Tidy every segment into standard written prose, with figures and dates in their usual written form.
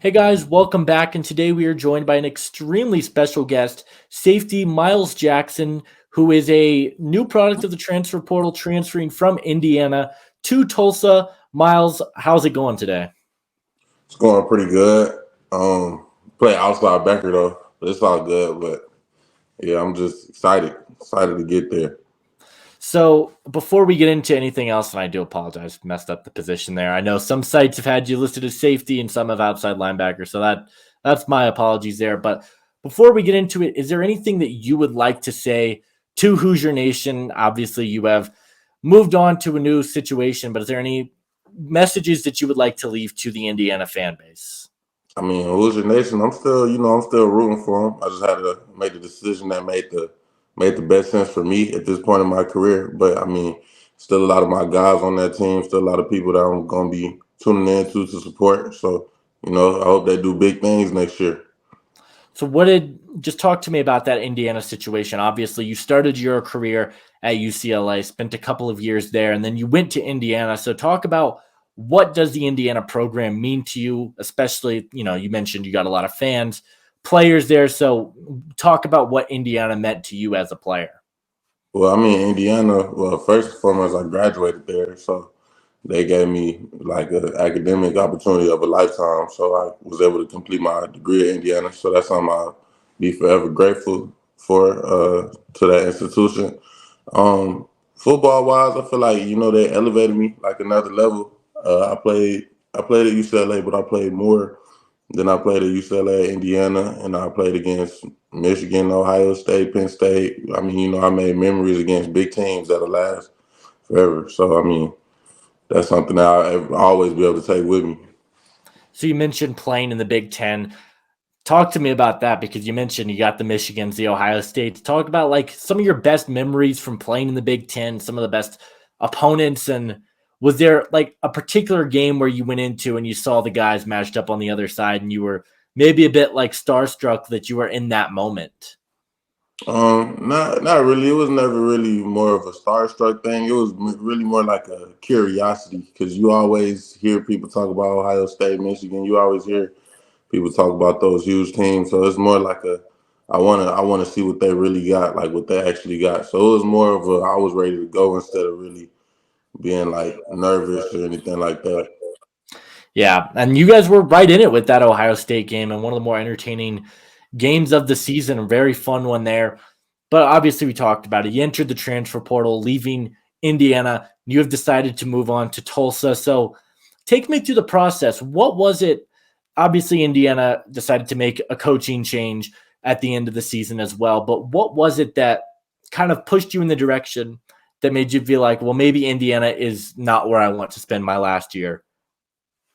Hey guys, welcome back. And today we are joined by an extremely special guest, safety Myles Jackson, who is a new product of the transfer portal, transferring from Indiana to Tulsa. Myles, how's it going today? It's going pretty good. Play outside backer though, but it's all good. But yeah, I'm just excited to get there. So before we get into anything else, and I do apologize, messed up the position there. I know some sites have had you listed as safety and some have outside linebacker, so that's my apologies there. But before we get into it, is there anything that you would like to say to Hoosier Nation? Obviously, you have moved on to a new situation, but is there any messages that you would like to leave to the Indiana fan base? I mean, Hoosier Nation, I'm still rooting for them. I just had to make the decision that made the best sense for me at this point in my career. But I mean, still a lot of my guys on that team, still a lot of people that I'm gonna be tuning in to support. So, I hope they do big things next year. So just talk to me about that Indiana situation. Obviously, you started your career at UCLA, spent a couple of years there, and then you went to Indiana. So talk about what does the Indiana program mean to you, especially, you mentioned you got a lot of fans, players there. So talk about what Indiana meant to you as a player. Well, I mean, Indiana, well, first and foremost, I graduated there. So they gave me like an academic opportunity of a lifetime. So I was able to complete my degree at Indiana. So that's something I'll be forever grateful for to that institution. Football wise, I feel like they elevated me like another level. I played at UCLA, but I played more than I played at UCLA, Indiana, and I played against Michigan, Ohio State, Penn State. I mean, I made memories against big teams that'll last forever. So I mean, that's something that I'll always be able to take with me. So you mentioned playing in the Big Ten. Talk to me about that because you mentioned you got the Michigans, the Ohio States. Talk about like some of your best memories from playing in the Big Ten, some of the best opponents, and was there like a particular game where you went into and you saw the guys matched up on the other side and you were maybe a bit like starstruck that you were in that moment? Not really. It was never really more of a starstruck thing. It was really more like a curiosity because you always hear people talk about Ohio State, Michigan. You always hear people talk about those huge teams. So it's more like I wanna see what they really got, like what they actually got. So it was more of a I was ready to go instead of really being like nervous or anything like that. Yeah, and you guys were right in it with that Ohio State game and one of the more entertaining games of the season, a very fun one there. But obviously, we talked about it. You entered the transfer portal, leaving Indiana. You have decided to move on to Tulsa. So, take me through the process. What was it? Obviously, Indiana decided to make a coaching change at the end of the season as well. But what was it that kind of pushed you in the direction that made you feel like, well, maybe Indiana is not where I want to spend my last year?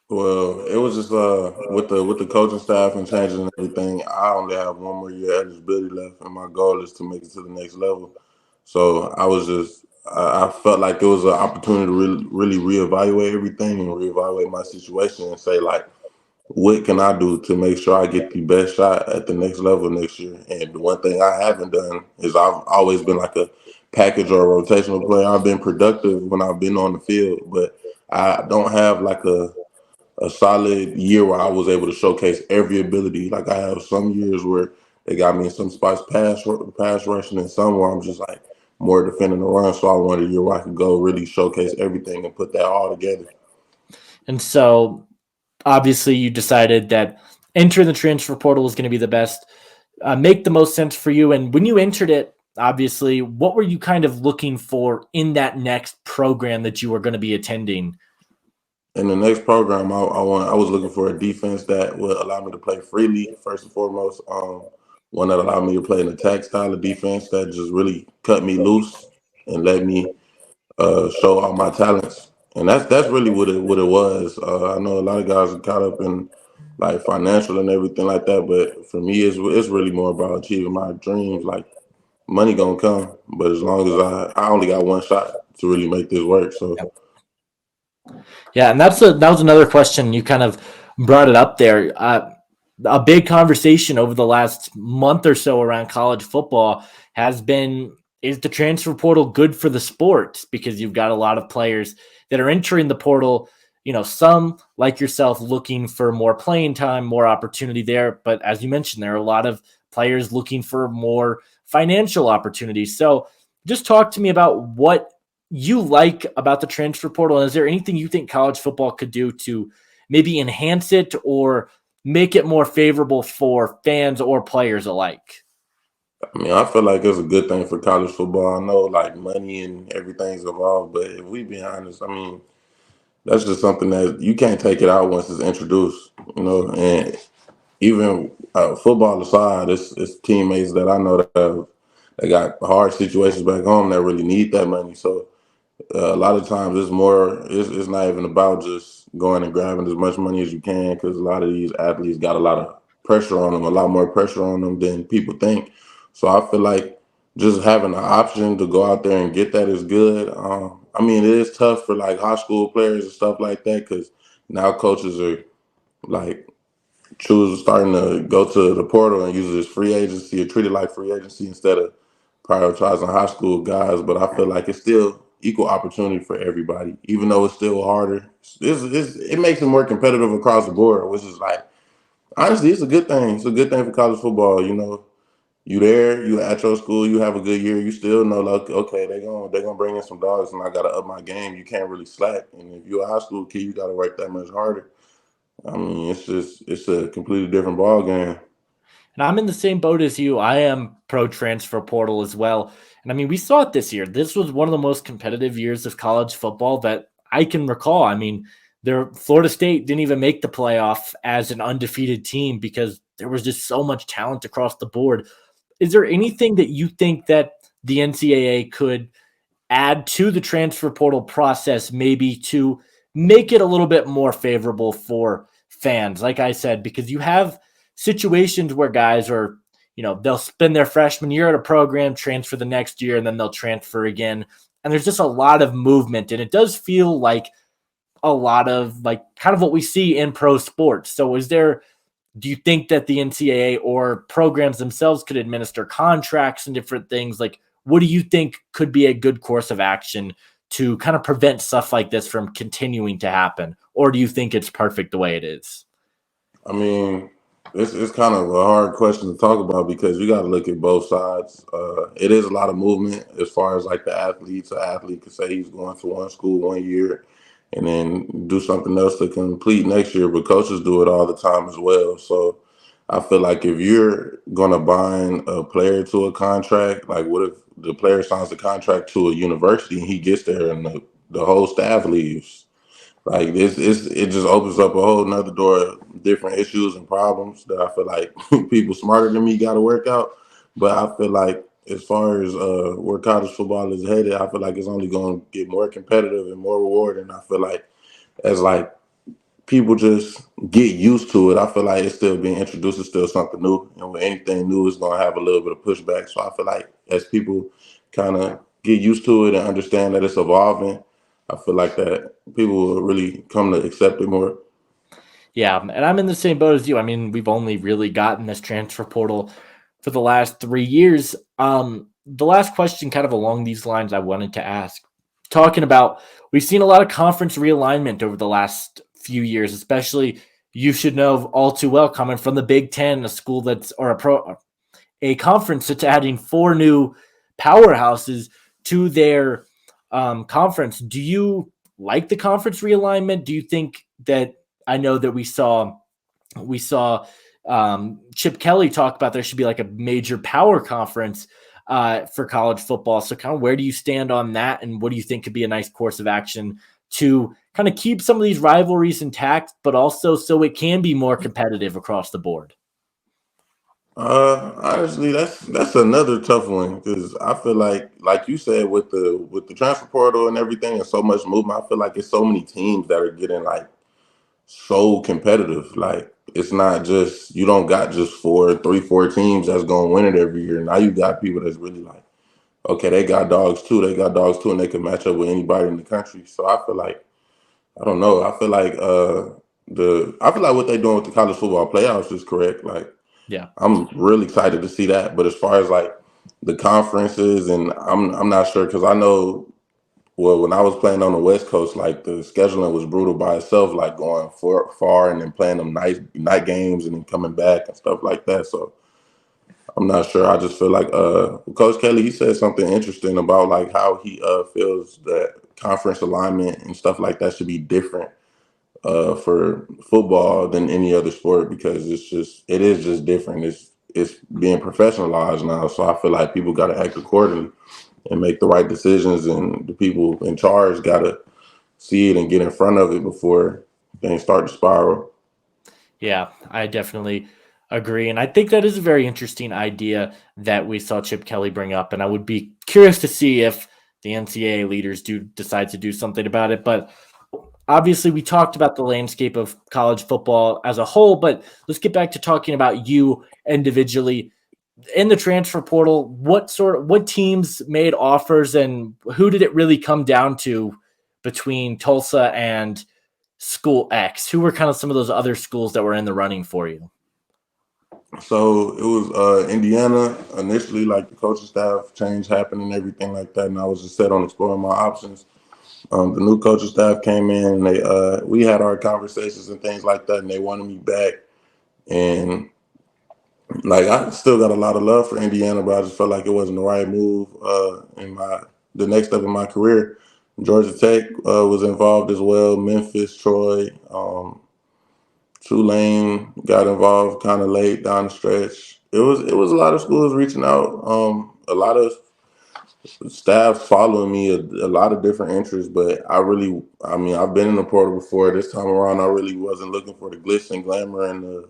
Well, it was just with the coaching staff and changing and everything. I only have one more year eligibility left, and my goal is to make it to the next level. So I felt like it was an opportunity to really reevaluate everything and reevaluate my situation and say like, what can I do to make sure I get the best shot at the next level next year? And the one thing I haven't done is I've always been like a package or a rotational player. I've been productive when I've been on the field, but I don't have like a solid year where I was able to showcase every ability. Like I have some years where they got me in some spots pass rushing, and some where I'm just like more defending the run. So I wanted a year where I could go really showcase everything and put that all together. And so obviously you decided that entering the transfer portal was going to be the best, make the most sense for you. And when you entered it, obviously, what were you kind of looking for in that next program that you were going to be attending? In the next program, I was looking for a defense that would allow me to play freely first and foremost. One that allowed me to play an attack style of defense that just really cut me loose and let me show all my talents. And that's really what it was. I know a lot of guys are caught up in like financial and everything like that, but for me, it's really more about achieving my dreams. Like money gonna come, but as long as I only got one shot to really make this work. So Yeah, and that was another question. You kind of brought it up there. A big conversation over the last month or so around college football has been, is the transfer portal good for the sport? Because you've got a lot of players that are entering the portal, some like yourself looking for more playing time, more opportunity there. But as you mentioned, there are a lot of players looking for more financial opportunities. So just talk to me about what you like about the transfer portal. And is there anything you think college football could do to maybe enhance it or make it more favorable for fans or players alike? I mean, I feel like it's a good thing for college football. I know like money and everything's involved, but if we be honest, I mean, that's just something that you can't take it out once it's introduced, and even football aside, it's teammates that I know that got hard situations back home that really need that money. So a lot of times it's not even about just going and grabbing as much money as you can, because a lot of these athletes got a lot of pressure on them, a lot more pressure on them than people think. So I feel like just having the option to go out there and get that is good. I mean, it is tough for like high school players and stuff like that, because now coaches are like starting to go to the portal and use it as free agency or treat it like free agency instead of prioritizing high school guys. But I feel like it's still equal opportunity for everybody, even though it's still harder. It makes it more competitive across the board, which is like, honestly, it's a good thing. It's a good thing for college football. You there, you at your school, you have a good year, you still know like, okay, they're gonna bring in some dogs and I gotta up my game. You can't really slack. And if you're a high school kid, you gotta work that much harder. I mean, it's a completely different ball game. And I'm in the same boat as you. I am pro transfer portal as well. And I mean, we saw it this year. This was one of the most competitive years of college football that I can recall. I mean, Florida State didn't even make the playoff as an undefeated team because there was just so much talent across the board. Is there anything that you think that the NCAA could add to the transfer portal process, maybe to make it a little bit more favorable for fans? Like I said, because you have situations where guys are, they'll spend their freshman year at a program, transfer the next year, and then they'll transfer again. And there's just a lot of movement. And it does feel like a lot of like kind of what we see in pro sports. So do you think that the NCAA or programs themselves could administer contracts and different things? Like, what do you think could be a good course of action to kind of prevent stuff like this from continuing to happen? Or do you think it's perfect the way it is? I mean, it's kind of a hard question to talk about because you got to look at both sides. It is a lot of movement as far as like the athletes. An athlete could say he's going to one school 1 year and then do something else to complete next year, but coaches do it all the time as well. So I feel like if you're going to bind a player to a contract, like what if the player signs a contract to a university and he gets there and the whole staff leaves? Like it just opens up a whole nother door of different issues and problems that I feel like people smarter than me got to work out. But I feel like as far as where college football is headed, I feel like it's only going to get more competitive and more rewarding. I feel like as like people just get used to it, I feel like it's still being introduced. It's still something new, and with anything new, it's going to have a little bit of pushback. So I feel like as people kind of get used to it and understand that it's evolving, I feel like that people will really come to accept it more. Yeah, and I'm in the same boat as you. I mean, we've only really gotten this transfer portal for the last 3 years. The last question, kind of along these lines, I wanted to ask, talking about, we've seen a lot of conference realignment over the last few years, especially you should know all too well, coming from the Big Ten, a school that's or a conference that's adding 4 new powerhouses to their conference. Do you like the conference realignment? Do you think that, I know that we saw Chip Kelly talk about there should be like a major power conference for college football. So kind of where do you stand on that? And what do you think could be a nice course of action to kind of keep some of these rivalries intact, but also so it can be more competitive across the board? Honestly, that's another tough one because I feel like you said, with the transfer portal and everything, and so much movement. I feel like it's so many teams that are getting like so competitive. Like it's not just you don't got just four teams that's gonna win it every year. Now you got people that's really like, okay, they got dogs too. They got dogs too, and they can match up with anybody in the country. So I feel like I don't know. I feel like what they're doing with the college football playoffs is correct. Like Yeah. I'm really excited to see that. But as far as like the conferences, and I'm not sure because I know well, when I was playing on the West Coast, like the scheduling was brutal by itself, like going far and then playing them night games and then coming back and stuff like that. So I'm not sure. I just feel like Coach Kelly, he said something interesting about like how he feels that conference alignment and stuff like that should be different for football than any other sport because it is just different. It's being professionalized now. So I feel like people got to act accordingly and make the right decisions, and the people in charge got to see it and get in front of it before things start to spiral. Yeah, I definitely agree. And I think that is a very interesting idea that we saw Chip Kelly bring up. And I would be curious to see if the NCAA leaders do decide to do something about it. But obviously, we talked about the landscape of college football as a whole, but let's get back to talking about you individually in the transfer portal. What teams made offers and who did it really come down to between Tulsa and School X? Who were kind of some of those other schools that were in the running for you? So it was Indiana initially, like the coaching staff change happened and everything like that, and I was just set on exploring my options. The new coaching staff came in, and we had our conversations and things like that, and they wanted me back. And like I still got a lot of love for Indiana, but I just felt like it wasn't the right move in the next step in my career. Georgia Tech was involved as well. Memphis, Troy, Tulane got involved kind of late down the stretch. It was a lot of schools reaching out. A lot of staff following me, a lot of different interests. But I mean, I've been in the portal before. This time around, I really wasn't looking for the glitz and glamour and the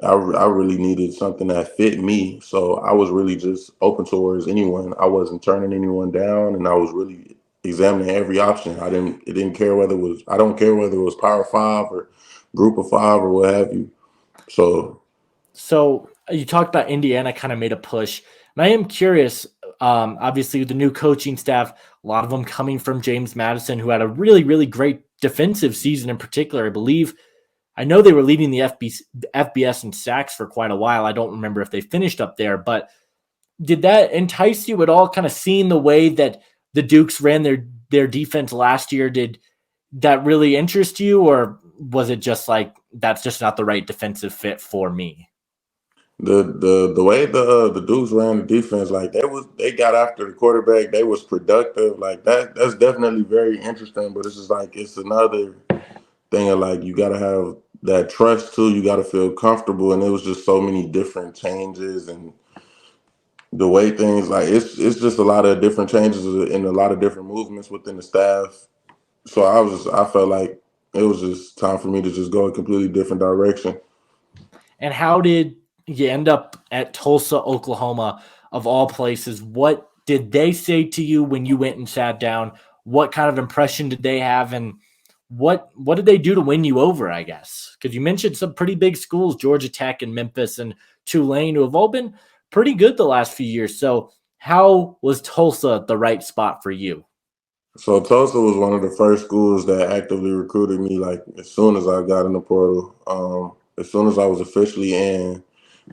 I really needed something that fit me. So I was really just open towards anyone. I wasn't turning anyone down, and I was really examining every option. It didn't care whether it was, I don't care whether it was Power Five or Group of Five or what have you. So, So you talked about Indiana kind of made a push, and I am curious. Obviously, the new coaching staff, a lot of them coming from James Madison, who had a really, really great defensive season in particular. I know they were leading the FBS in sacks for quite a while. I don't remember if they finished up there, but did that entice you at all? Kind of seeing the way that the Dukes ran their defense last year, did that really interest you, or was it just like that's just not the right defensive fit for me? the way the Dukes ran the defense, like they got after the quarterback. They was productive, like that's definitely very interesting. But it's just like it's another thing of like you got to have that trust too. You got to feel comfortable, and it was just so many different changes and the way things like it's just a lot of different changes and a lot of different movements within the staff. So I felt like it was just time for me to just go a completely different direction. And how did you end up at Tulsa, Oklahoma, of all places? What did they say to you when you went and sat down? What kind of impression did they have, and what did they do to win you over? I guess because you mentioned some pretty big schools, Georgia Tech and Memphis and Tulane, who have all been pretty good the last few years. So how was Tulsa the right spot for you? So Tulsa was one of the first schools that actively recruited me. Like as soon as I got in the portal, as soon as I was officially in,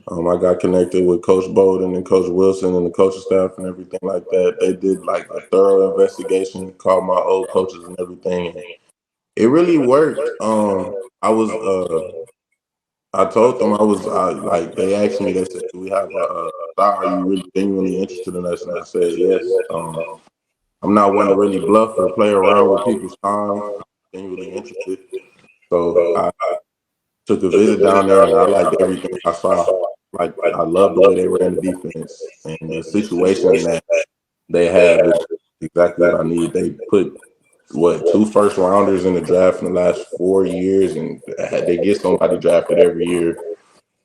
I got connected with Coach Bowden and Coach Wilson and the coaching staff and everything like that. They did like a thorough investigation, called my old coaches and everything, and it really worked. I told them like they asked me, they said, "Do we have a star? Are you really genuinely interested in us?" And I said, "Yes." I'm not one to really bluff or play around with people's time. I'm genuinely interested. So I took a visit down there and I liked everything I saw. Like I loved the way they ran the defense and the situation that they have is exactly what I need. They put two first rounders in the draft in the last 4 years, and they get somebody drafted every year.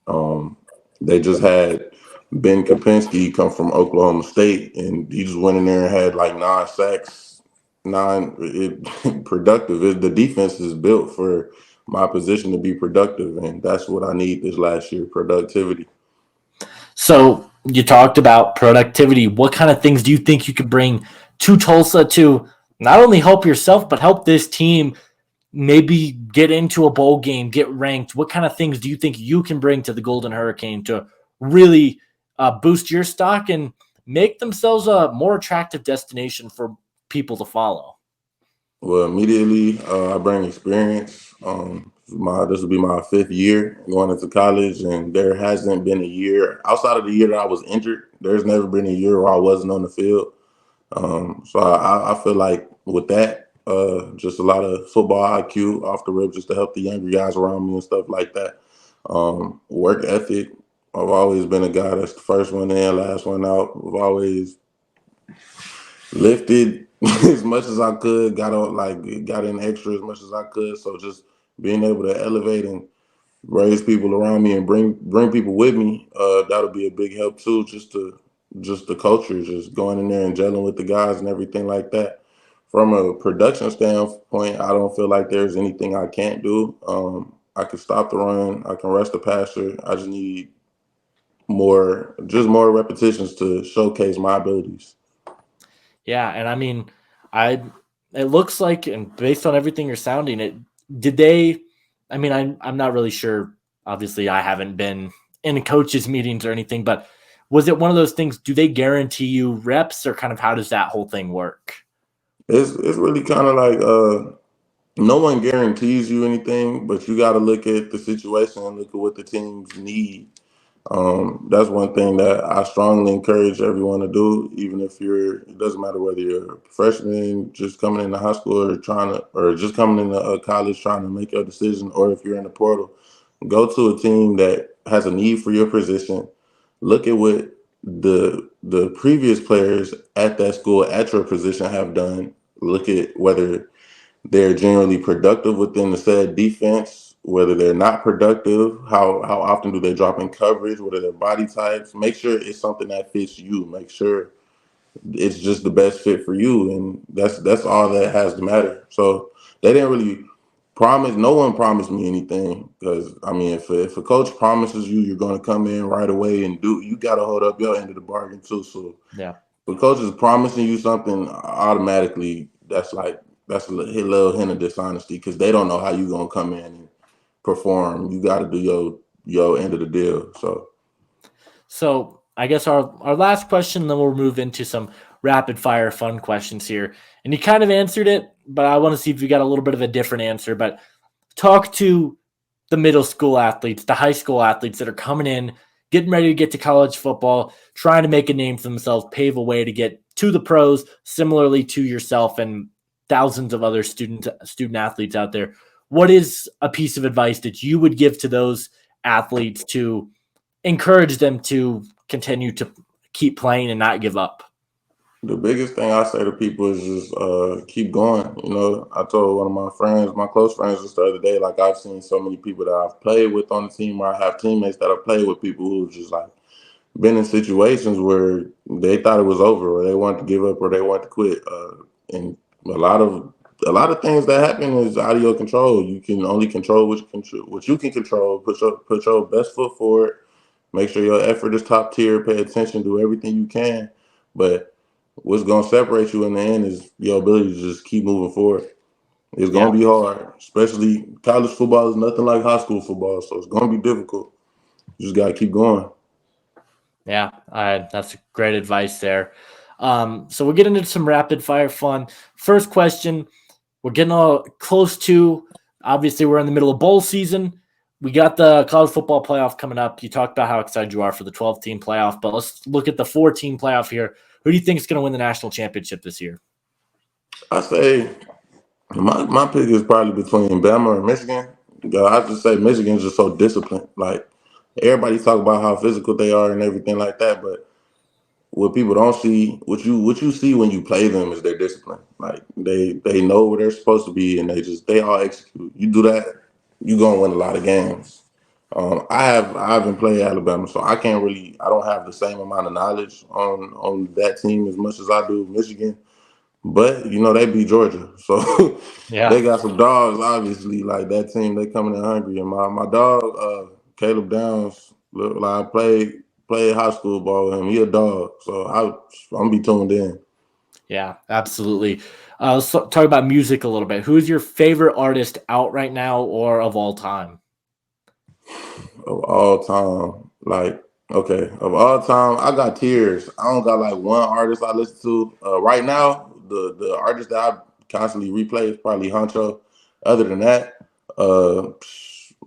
Um, they just had Ben Kapinski come from Oklahoma State, and he just went in there and had like 9 sacks, productive. The defense is built for my position to be productive, and that's what I need this last year, productivity. So you talked about productivity. What kind of things do you think you could bring to Tulsa to not only help yourself, but help this team maybe get into a bowl game, get ranked? What kind of things do you think you can bring to the Golden Hurricane to really boost your stock and make themselves a more attractive destination for people to follow? Well, immediately, I bring experience. This will be my 5th year going into college, and there hasn't been a year outside of the year that I was injured. There's never been a year where I wasn't on the field. So I feel like with that, just a lot of football IQ off the rip, just to help the younger guys around me and stuff like that. Work ethic. I've always been a guy that's the first one in, last one out. I've always lifted as much as I could, got in extra as much as I could. So just being able to elevate and raise people around me and bring people with me, that'll be a big help too. Just the culture, just going in there and gelling with the guys and everything like that. From a production standpoint, I don't feel like there's anything I can't do. I can stop the run, I can rush the passer. I just need more repetitions to showcase my abilities. Yeah, and I mean, it looks like, and based on everything you're sounding, did they? I mean, I'm not really sure. Obviously, I haven't been in coaches meetings or anything, but was it one of those things? Do they guarantee you reps, or kind of how does that whole thing work? It's really kind of like no one guarantees you anything, but you got to look at the situation and look at what the teams need. That's one thing that I strongly encourage everyone to do, even if it doesn't matter whether you're a freshman just coming into high school or just coming into college trying to make your decision, or if you're in the portal, go to a team that has a need for your position. Look at what the previous players at that school at your position have done. Look at whether they're generally productive within the said defense, whether they're not productive, how often do they drop in coverage, what are their body types. Make sure it's something that fits you. Make sure it's just the best fit for you. And that's all that has to matter. So they didn't really promise, no one promised me anything. Because I mean, if a coach promises you're gonna come in right away and you gotta hold up your end of the bargain too. So Yeah. if a coach is promising you something, automatically that's a little hint of dishonesty, because they don't know how you gonna come in and perform. You got to do your end of the deal. So I guess our last question, then we'll move into some rapid fire fun questions here. And you kind of answered it, but I want to see if you got a little bit of a different answer. But talk to the middle school athletes, the high school athletes that are coming in, getting ready to get to college football, trying to make a name for themselves, pave a way to get to the pros, similarly to yourself and thousands of other student athletes out there. What is a piece of advice that you would give to those athletes to encourage them to continue to keep playing and not give up? The biggest thing I say to people is just keep going. I told one of my friends, my close friends, just the other day, like I've seen so many people that I've played with on the team, or I have teammates that have played with people who just like been in situations where they thought it was over, or they wanted to give up, or they wanted to quit. And a lot of things that happen is out of your control. You can only control what you can control. Put your best foot forward. Make sure your effort is top tier. Pay attention. Do everything you can. But what's going to separate you in the end is your ability to just keep moving forward. It's going to be hard, especially college football is nothing like high school football, so it's going to be difficult. You just got to keep going. Yeah, that's great advice there. So we'll get into some rapid fire fun. First question, we're getting all close to, obviously we're in the middle of bowl season. We got the college football playoff coming up. You talked about how excited you are for the 12-team playoff, but let's look at the 4-team playoff here. Who do you think is going to win the national championship this year? I say my pick is probably between Bama and Michigan. I just say Michigan's just so disciplined. Like everybody talk about how physical they are and everything like that, but what people don't see, what you see when you play them is their discipline. Like they know where they're supposed to be, and they all execute. You do that, you gonna win a lot of games. I haven't played Alabama, so I don't have the same amount of knowledge on that team as much as I do Michigan. But they beat Georgia, so Yeah. they got some dogs. Obviously, like that team, they coming in hungry. And my dog, Caleb Downs, look like I played high school ball with him. He a dog, so I'm gonna be tuned in. Yeah, absolutely. Let's talk about music a little bit. Who is your favorite artist out right now or of all time? Of all time, of all time, I got Tears. I don't got like one artist I listen to right now. the artist that I constantly replay is probably Huncho. Other than that,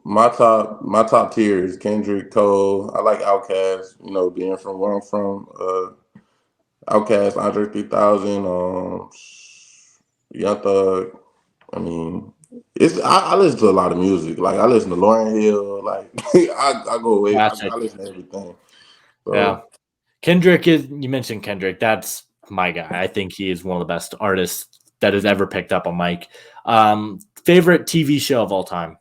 my top tier is Kendrick, Cole. I like Outkast. You know, being from where I'm from, Outkast, Andre 3000, Young Thug. I mean, I listen to a lot of music. Like I listen to Lauryn Hill. Like I go away. Classic. I listen to everything. Yeah. So Kendrick you mentioned Kendrick. That's my guy. I think he is one of the best artists that has ever picked up a mic. Favorite TV show of all time?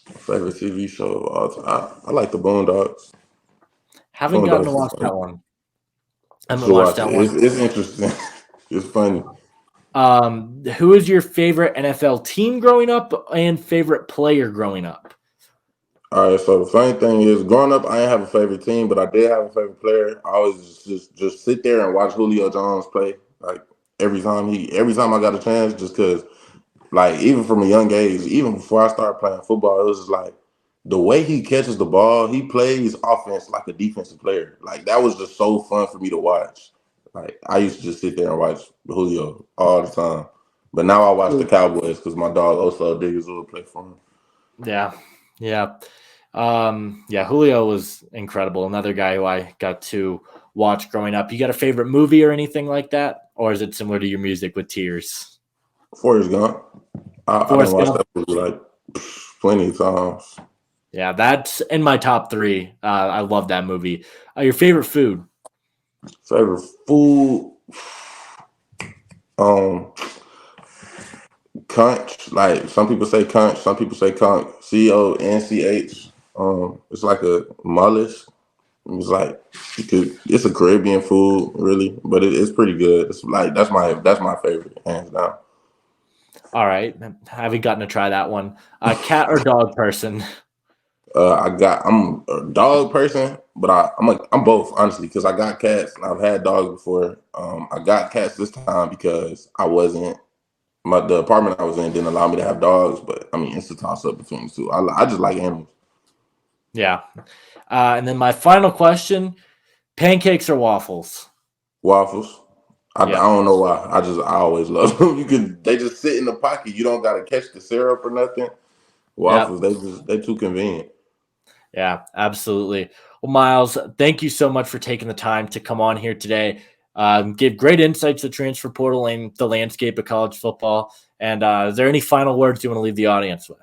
favorite TV show. I like the Boondocks. Haven't gotten to Boondocks is watch funny. that one. I You haven't should watched watch that it. one. It's interesting. It's funny. Who is your favorite NFL team growing up and favorite player growing up? All right, so the funny thing is, growing up, I didn't have a favorite team, but I did have a favorite player. I always just sit there and watch Julio Jones play. Like every time I got a chance, just because, like even from a young age, even before I started playing football, it was just like the way he catches the ball, he plays offense like a defensive player. Like that was just so fun for me to watch. Like I used to just sit there and watch Julio all the time. But now I watch the Cowboys because my dog Oso Diggers will play for him. Yeah. Yeah. Julio was incredible. Another guy who I got to watch growing up. You got a favorite movie or anything like that? Or is it similar to your music with Tears? Forrest Gump. I done Forrest watched Gump? that movie like plenty of times. Yeah, that's in my top three. I love that movie. Your favorite food? Favorite food, um, conch. Like some people say conch, some people say conch. CONCH. It's like a Myles. It's like it's a Caribbean food, really, but it's pretty good. It's like that's my favorite, hands down. All right. I haven't gotten to try that one. Cat or dog person? I'm a dog person, but I'm both honestly because I got cats and I've had dogs before. I got cats this time because the apartment I was in didn't allow me to have dogs, but I mean it's a toss up between the two. I just like animals. Yeah. And then my final question, pancakes or waffles? Waffles. I Yep. don't know why. I always love them. They just sit in the pocket. You don't gotta catch the syrup or nothing. Yep. Waffles, they too convenient. Yeah, absolutely. Well, Myles, thank you so much for taking the time to come on here today. Give great insights to the transfer portal and the landscape of college football. And is there any final words you want to leave the audience with?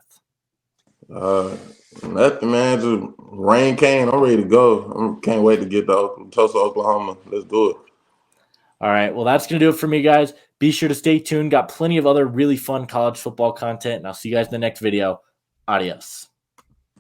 Uh, Nothing, man. Just rain came. I'm ready to go. I can't wait to get to Tulsa, Oklahoma. Let's do it. All right. Well, that's going to do it for me, guys. Be sure to stay tuned. Got plenty of other really fun college football content. And I'll see you guys in the next video. Adios.